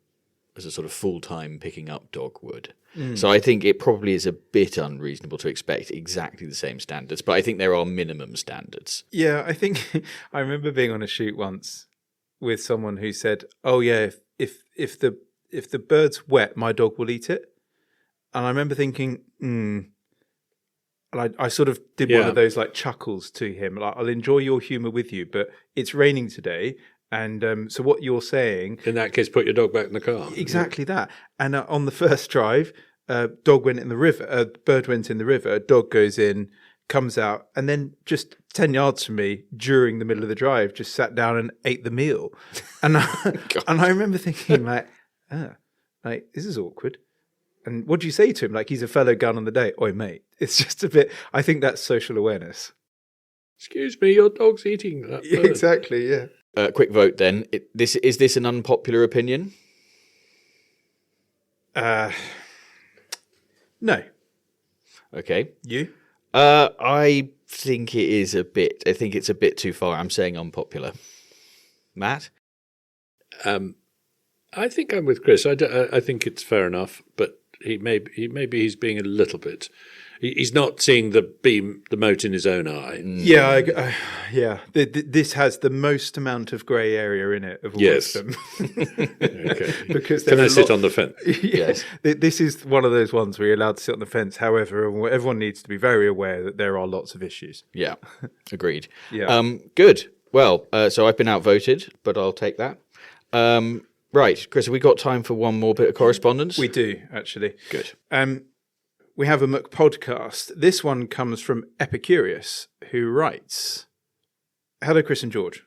sort of full-time picking up dog would. So I think it probably is a bit unreasonable to expect exactly the same standards, but I think there are minimum standards. Yeah, I think I remember being on a shoot once with someone who said, "Oh yeah, if the bird's wet, my dog will eat it." And I remember thinking, And I sort of did one of those like chuckles to him, like, "I'll enjoy your humour with you, but it's raining today." And so what you're saying... In that case, put your dog back in the car. Exactly that. And on the first drive, dog went in the river, bird went in the river, dog goes in, comes out, and then just 10 yards from me during the middle of the drive, just sat down and ate the meal. And I remember thinking this is awkward. And what do you say to him? Like, he's a fellow gun on the day. Oi, mate. It's just a bit... I think that's social awareness. Excuse me, your dog's eating that bird. Exactly, yeah. Quick vote then. Is this an unpopular opinion? No. Okay. You? I think it is a bit. I think it's a bit too far. I'm saying unpopular. Matt? I think I'm with Chris. I think it's fair enough, but maybe he's being a little bit. He's not seeing the mote in his own eye. Yeah, yeah. This has the most amount of grey area in it of all of them. Okay. Because can I sit on the fence? Yes. This is one of those ones where you're allowed to sit on the fence. However, everyone needs to be very aware that there are lots of issues. Yeah, agreed. Yeah. Good. Well, so I've been outvoted, but I'll take that. Right, Chris, have we got time for one more bit of correspondence? We do, actually. Good. We have a McPodcast. This one comes from Epicurious, who writes, "Hello, Chris and George.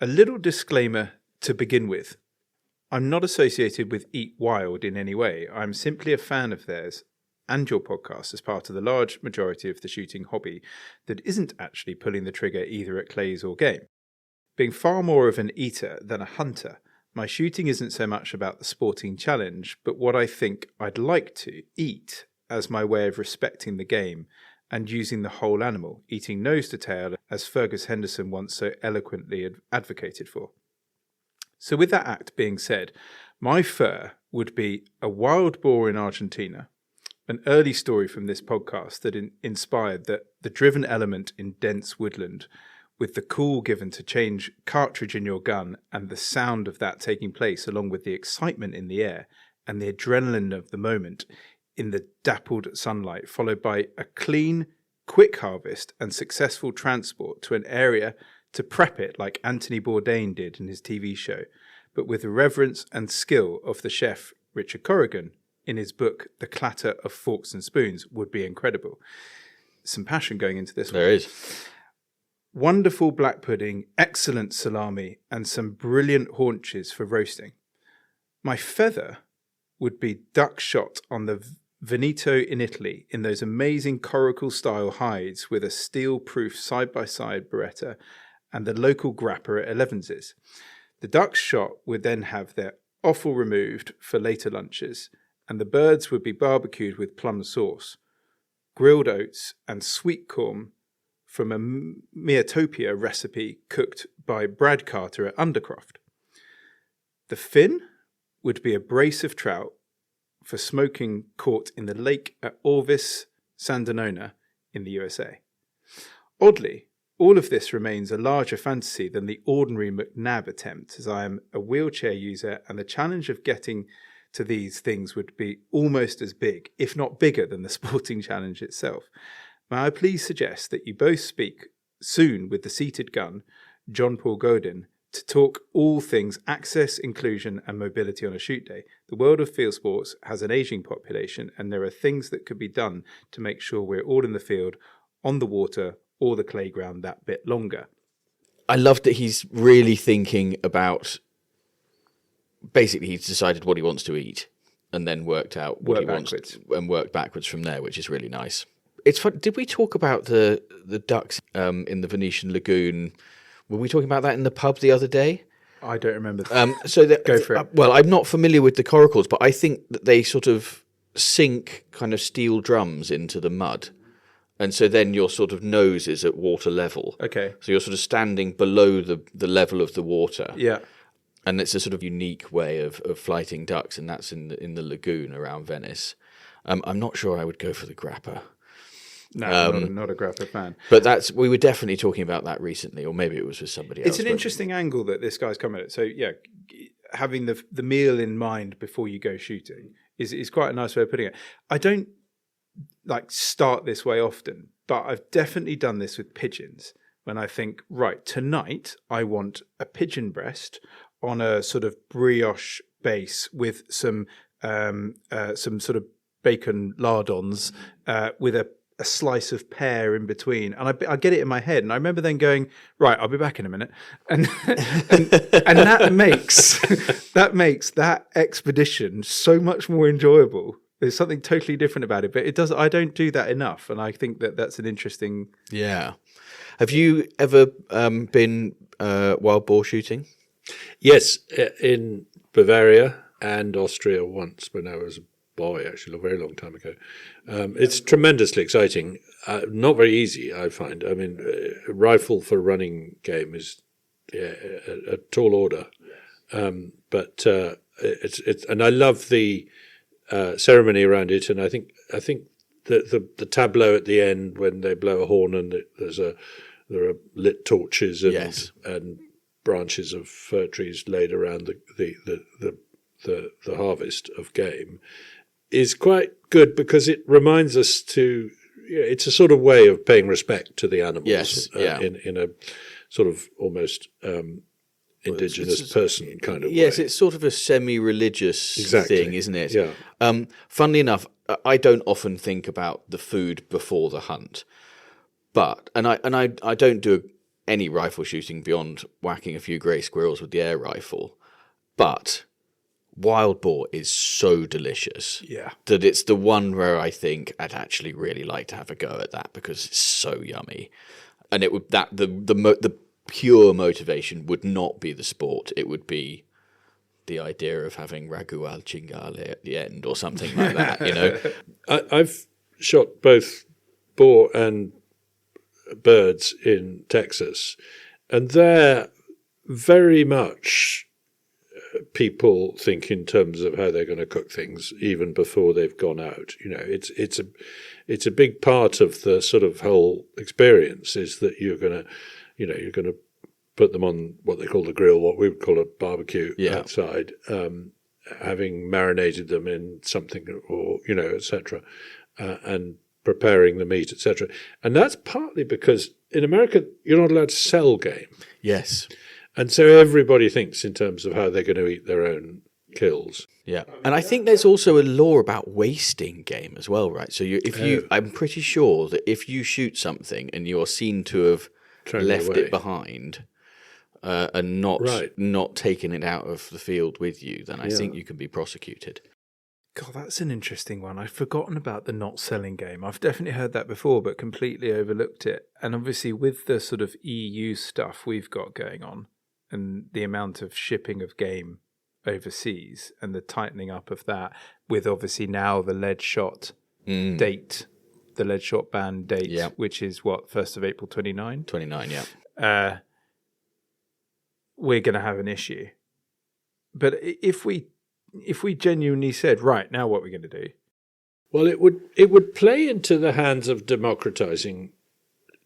A little disclaimer to begin with. I'm not associated with Eat Wild in any way. I'm simply a fan of theirs and your podcast as part of the large majority of the shooting hobby that isn't actually pulling the trigger either at clays or game. Being far more of an eater than a hunter, my shooting isn't so much about the sporting challenge, but what I think I'd like to eat as my way of respecting the game and using the whole animal, eating nose to tail, as Fergus Henderson once so eloquently advocated for. So with that act being said, my fur would be a wild boar in Argentina, an early story from this podcast that inspired the driven element in dense woodland, with the cool given to change cartridge in your gun and the sound of that taking place along with the excitement in the air and the adrenaline of the moment in the dappled sunlight, followed by a clean, quick harvest and successful transport to an area to prep it like Anthony Bourdain did in his TV show, but with the reverence and skill of the chef Richard Corrigan in his book The Clatter of Forks and Spoons would be incredible." Some passion going into this one. There is. "Wonderful black pudding, excellent salami, and some brilliant haunches for roasting. My feather would be duck shot on the Veneto in Italy in those amazing coracle-style hides with a steel-proof side-by-side Beretta and the local grapper at Elevens's. The ducks shot would then have their offal removed for later lunches, and the birds would be barbecued with plum sauce, grilled oats, and sweet corn from a Meatopia recipe cooked by Brad Carter at Undercroft. The fin would be a brace of trout for smoking caught in the lake at Orvis, Sandonona in the USA. Oddly, all of this remains a larger fantasy than the ordinary McNab attempt, as I am a wheelchair user and the challenge of getting to these things would be almost as big, if not bigger, than the sporting challenge itself. May I please suggest that you both speak soon with the seated gun, John Paul Godin, to talk all things access, inclusion and mobility on a shoot day. The world of field sports has an ageing population, and there are things that could be done to make sure we're all in the field, on the water or the playground that bit longer. I love that he's really thinking about, basically he's decided what he wants to eat and then worked out what he wants and worked backwards from there, which is really nice. It's fun. Did we talk about the ducks in the Venetian lagoon? Were we talking about that in the pub the other day? I don't remember. Go for it. Well, I'm not familiar with the coracles, but I think that they sort of sink kind of steel drums into the mud. And so then your sort of nose is at water level. Okay. So you're sort of standing below the level of the water. Yeah. And it's a sort of unique way of flighting ducks, and that's in the lagoon around Venice. I'm not sure I would go for the grappa. No, not a grappa fan. But we were definitely talking about that recently, or maybe it was with somebody else. It's an interesting angle that this guy's come at it. So yeah, having the meal in mind before you go shooting is quite a nice way of putting it. I don't start this way often, but I've definitely done this with pigeons. When I think, right, tonight I want a pigeon breast on a sort of brioche base with some sort of bacon lardons with a slice of pear in between, and I get it in my head, and I remember then going, right, I'll be back in a minute, and that makes that expedition so much more enjoyable. There's something totally different about it, but I don't do that enough, and I think that's an interesting. Yeah. Have you ever been wild boar shooting? Yes, in Bavaria and Austria once when I was a boy, actually, a very long time ago. It's tremendously exciting. Not very easy, I find. I mean, a rifle for running game is a tall order. But it's and I love the ceremony around it, and I think the tableau at the end when they blow a horn and there are lit torches and branches of fir trees laid around the harvest of game is quite good, because it reminds us to. It's a sort of way of paying respect to the animals. Yes, in a sort of almost indigenous person kind of way. Yes, it's sort of a semi-religious thing, isn't it? Yeah. Funnily enough, I don't often think about the food before the hunt, but I don't do any rifle shooting beyond whacking a few grey squirrels with the air rifle, but wild boar is so delicious that it's the one where I think I'd actually really like to have a go at that, because it's so yummy. And it would the pure motivation would not be the sport; it would be the idea of having ragu al cingale at the end or something like that. You know, I've shot both boar and birds in Texas, and they're very much. People think in terms of how they're going to cook things even before they've gone out. You know, it's a big part of the sort of whole experience is that you're going to put them on what they call the grill, what we would call a barbecue outside, having marinated them in something or etc., and preparing the meat, etc. And that's partly because in America you're not allowed to sell game. Yes. And so everybody thinks in terms of how they're going to eat their own kills. Yeah, and I think there's also a law about wasting game as well, right? So I'm pretty sure that if you shoot something and you're seen to have left it behind and not taken it out of the field with you, then I think you can be prosecuted. God, that's an interesting one. I'd forgotten about the not selling game. I've definitely heard that before, but completely overlooked it. And obviously with the sort of EU stuff we've got going on, and the amount of shipping of game overseas and the tightening up of that, with obviously now the lead shot date, the lead shot ban date, which is what, 1st of April 29? 29, yeah. We're going to have an issue. But if we genuinely said, right, now what are we going to do? Well, it would play into the hands of democratizing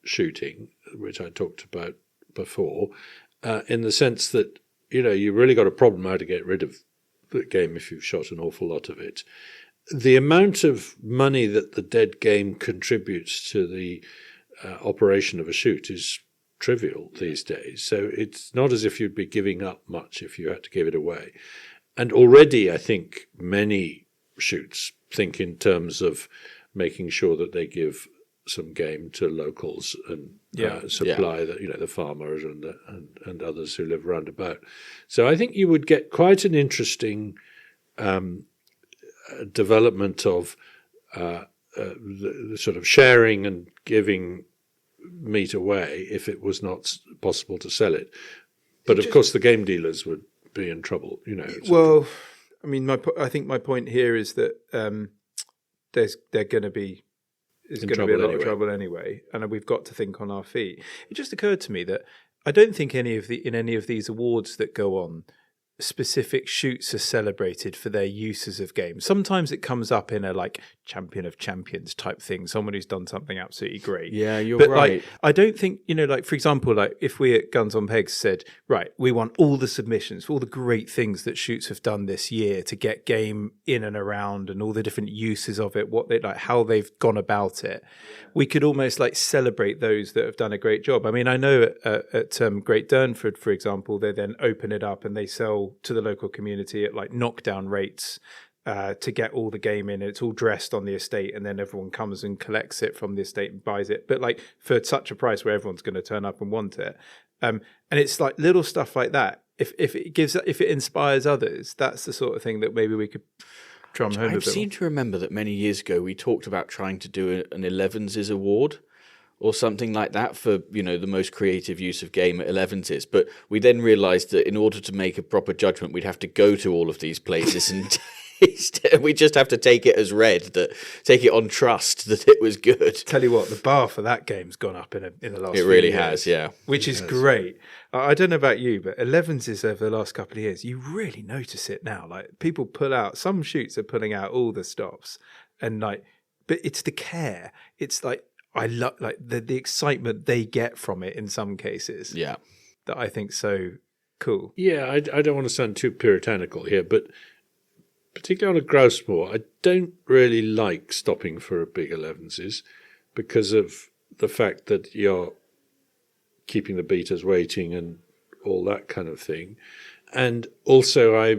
shooting, which I talked about before, in the sense that, you've really got a problem how to get rid of the game if you've shot an awful lot of it. The amount of money that the dead game contributes to the operation of a shoot is trivial these days. So it's not as if you'd be giving up much if you had to give it away. And already I think many shoots think in terms of making sure that they give some game to locals and supply the farmers and others who live round about. So I think you would get quite an interesting development of the sort of sharing and giving meat away if it was not possible to sell it. But of course, the game dealers would be in trouble. Well, I mean, I think my point here is that they're going to be. Is going to be a lot of trouble anyway, and we've got to think on our feet. It just occurred to me that I don't think in any of these awards that go on, specific shoots are celebrated for their uses of games. Sometimes it comes up in a like champion of champions type thing, someone who's done something absolutely great. Yeah, you're but right. Like, I don't think, like, for example, like if we at Guns on Pegs said, right, we want all the submissions for all the great things that shoots have done this year to get game in and around and all the different uses of it, what they like, how they've gone about it. We could almost like celebrate those that have done a great job. I mean, I know at Great Durnford, for example, they then open it up and they sell to the local community at like knockdown rates to get all the game in. It's all dressed on the estate, and then everyone comes and collects it from the estate and buys it. But like for such a price where everyone's going to turn up and want it. And it's like little stuff like that. If it inspires others, that's the sort of thing that maybe we could drum home a bit. I seem to remember that many years ago we talked about trying to do an 11s award or something like that for, the most creative use of game at 11s. But we then realised that in order to make a proper judgment, we'd have to go to all of these places and we just have to take it as read, take it on trust that it was good. Tell you what, the bar for that game's gone up in the last few years. It really has, yeah. Which is great. I don't know about you, but 11s over the last couple of years, you really notice it now. Like people pull out, some shoots are pulling out all the stops, and like, but it's the care. It's like, I love like the excitement they get from it in some cases. Yeah, that I think so cool. Yeah, I don't want to sound too puritanical here, but particularly on a grouse moor, I don't really like stopping for a big 11s because of the fact that you're keeping the beaters waiting and all that kind of thing. And also, I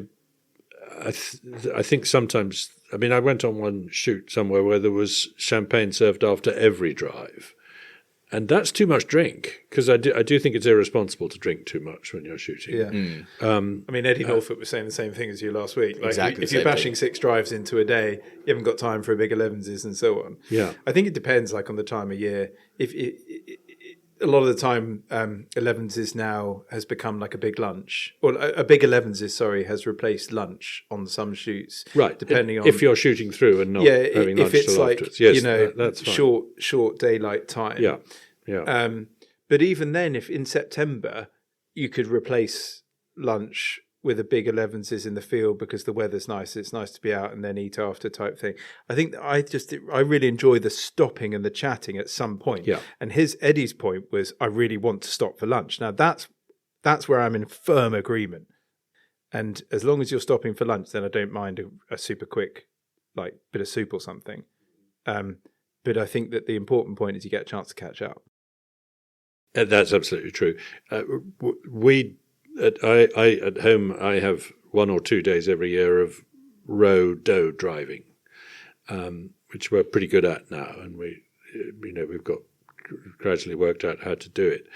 think sometimes, I mean, I went on one shoot somewhere where there was champagne served after every drive. And that's too much drink, because I do think it's irresponsible to drink too much when you're shooting. Yeah. I mean, Eddie Norfolk was saying the same thing as you last week. Like, exactly. If you're bashing 6 drives into a day, you haven't got time for a big 11s and so on. Yeah. I think it depends, like, on the time of year. If a lot of the time, 11s now has become like a big lunch, or a big 11s has replaced lunch on some shoots. Right. Depending on if you're shooting through and not having lunch if it's till like afterwards. Yes, that's fine. short daylight time. Yeah. Yeah. But even then, if in September you could replace lunch with a big 11s in the field because the weather's nice, it's nice to be out and then eat after type thing. I think I really enjoy the stopping and the chatting at some point. Yeah. And Eddie's point was, I really want to stop for lunch. Now that's where I'm in firm agreement. And as long as you're stopping for lunch, then I don't mind a super quick, like, bit of soup or something. But I think that the important point is you get a chance to catch up. That's absolutely true. At home, I have 1 or 2 days every year of row doe driving, which we're pretty good at now, and we've got gradually worked out how to do it,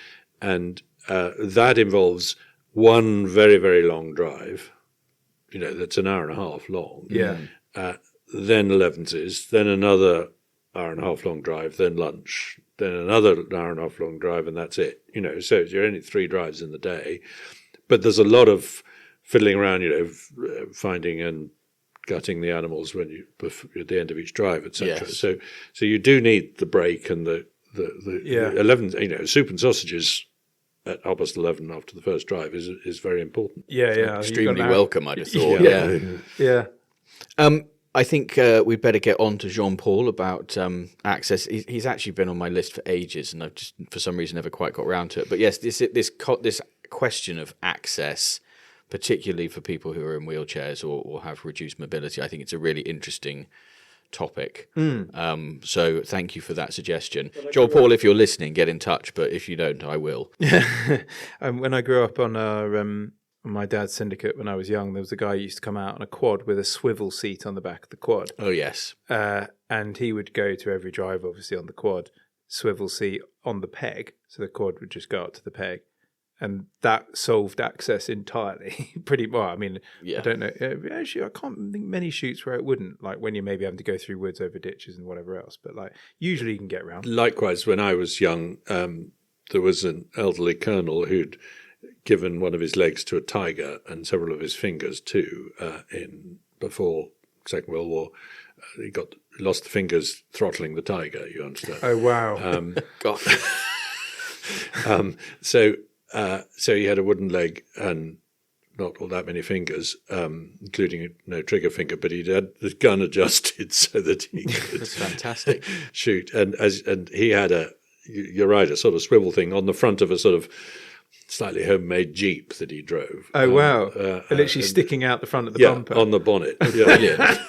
and that involves one very, very long drive, that's an hour and a half long. Yeah. Then 11s, then another hour and a half long drive, then lunch, then another hour and a half long drive, and that's it. So you're only 3 drives in the day. But there's a lot of fiddling around, finding and gutting the animals when you at the end of each drive, etc. Yes. So you do need the break and the 11, soup and sausages at 11:30 after the first drive is very important. Yeah. Extremely welcome, I'd have thought. Yeah. I think we'd better get on to Jean-Paul about access. He's actually been on my list for ages, and I've just, for some reason, never quite got around to it. But yes, this question of access, particularly for people who are in wheelchairs or have reduced mobility, I think it's a really interesting topic. So thank you for that suggestion. Jean-Paul, if you're listening, get in touch. But if you don't, I will. When I grew up on my dad's syndicate when I was young, there was a guy who used to come out on a quad with a swivel seat on the back of the quad. Oh, yes. And he would go to every drive, obviously, on the quad, swivel seat on the peg. So the quad would just go up to the peg. And that solved access entirely. Pretty well. I mean, I don't know. Actually, I can't think many shoots where it wouldn't, like when you're maybe having to go through woods over ditches and whatever else. But like usually you can get around. Likewise, when I was young, there was an elderly colonel who'd given one of his legs to a tiger and several of his fingers too before Second World War. He lost the fingers throttling the tiger, you understand. Oh, wow. God. So he had a wooden leg and not all that many fingers, including no trigger finger, but he'd had the gun adjusted so that he could That's fantastic. shoot. And he had you're right, a sort of swivel thing on the front of a sort of slightly homemade Jeep that he drove. Oh, wow. Literally sticking out the front of the bumper. On the bonnet. Brilliant.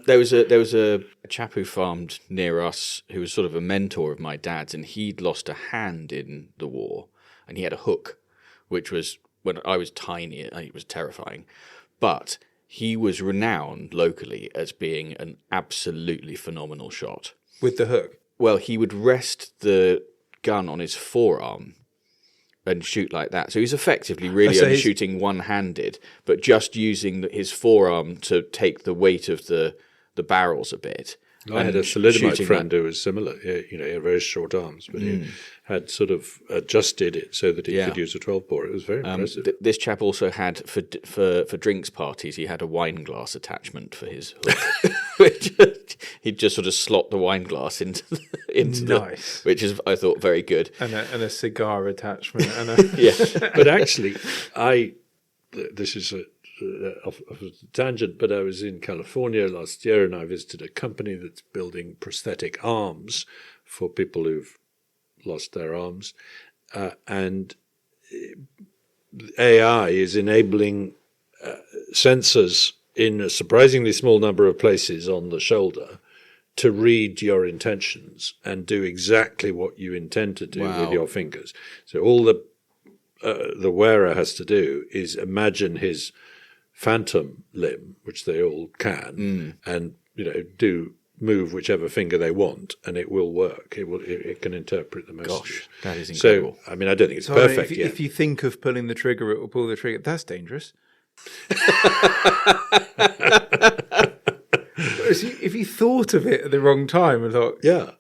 There was a chap who farmed near us who was sort of a mentor of my dad's, and he'd lost a hand in the war, and he had a hook, which was, when I was tiny, it was terrifying. But he was renowned locally as being an absolutely phenomenal shot. With the hook? Well, he would rest the gun on his forearm and shoot like that. So he's effectively really only shooting one-handed, but just using his forearm to take the weight of the barrels a bit. I had a thalidomide friend who was similar. He had very short arms, but he had sort of adjusted it so that he could use a 12-bore. It was very impressive. This chap also had, for drinks parties, he had a wine glass attachment for his hook. Which he'd just sort of slot the wine glass into nice. Which is, I thought, very good. And a cigar attachment. Yeah. But actually, this is off a tangent, but I was in California last year and I visited a company that's building prosthetic arms for people who've lost their arms. And AI is enabling sensors in a surprisingly small number of places on the shoulder to read your intentions and do exactly what you intend to do with your fingers. So all the wearer has to do is imagine his phantom limb, which they all can, and do move whichever finger they want, and it will work. It can interpret the messages. Gosh, that is incredible. So, I mean, I don't think it's perfect yet. If you think of pulling the trigger, it will pull the trigger. That's dangerous. If you thought of it at the wrong time and thought, yes,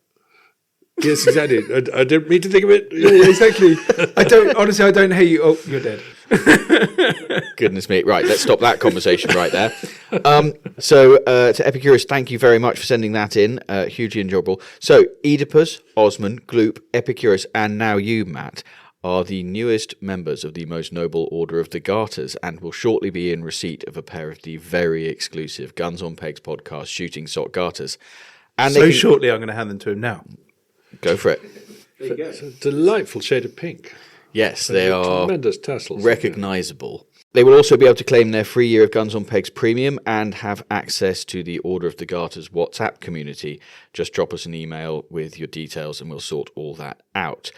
exactly. I didn't mean to think of it. Exactly. I don't hate you. Oh, you're dead. Goodness me. Right, let's stop that conversation right there. So to Epicurus, thank you very much for sending that in. Hugely enjoyable. So Oedipus, Osman, Gloop, Epicurus, and now you, Matt, are the newest members of the most noble order of the Garters and will shortly be in receipt of a pair of the very exclusive Guns on Pegs podcast shooting sock garters. And shortly, I'm going to hand them to him now. Go for it. There you go. It's a delightful shade of pink. Yes, they are tremendous tassels. Recognisable. They will also be able to claim their free year of Guns on Pegs Premium and have access to the Order of the Garters WhatsApp community. Just drop us an email with your details and we'll sort all that out.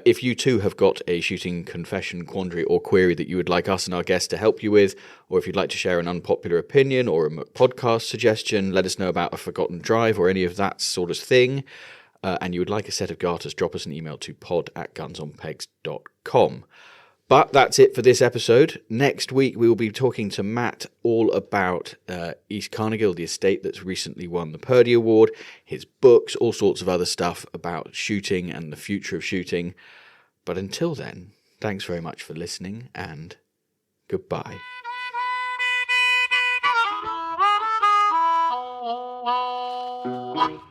If you too have got a shooting confession, quandary or query that you would like us and our guests to help you with, or if you'd like to share an unpopular opinion or a podcast suggestion, let us know about a forgotten drive or any of that sort of thing, and you would like a set of garters, drop us an email to pod@gunsonpegs.com. But that's it for this episode. Next week, we will be talking to Matt all about East Carnegie, the estate that's recently won the Purdy Award, his books, all sorts of other stuff about shooting and the future of shooting. But until then, thanks very much for listening and goodbye. Bye.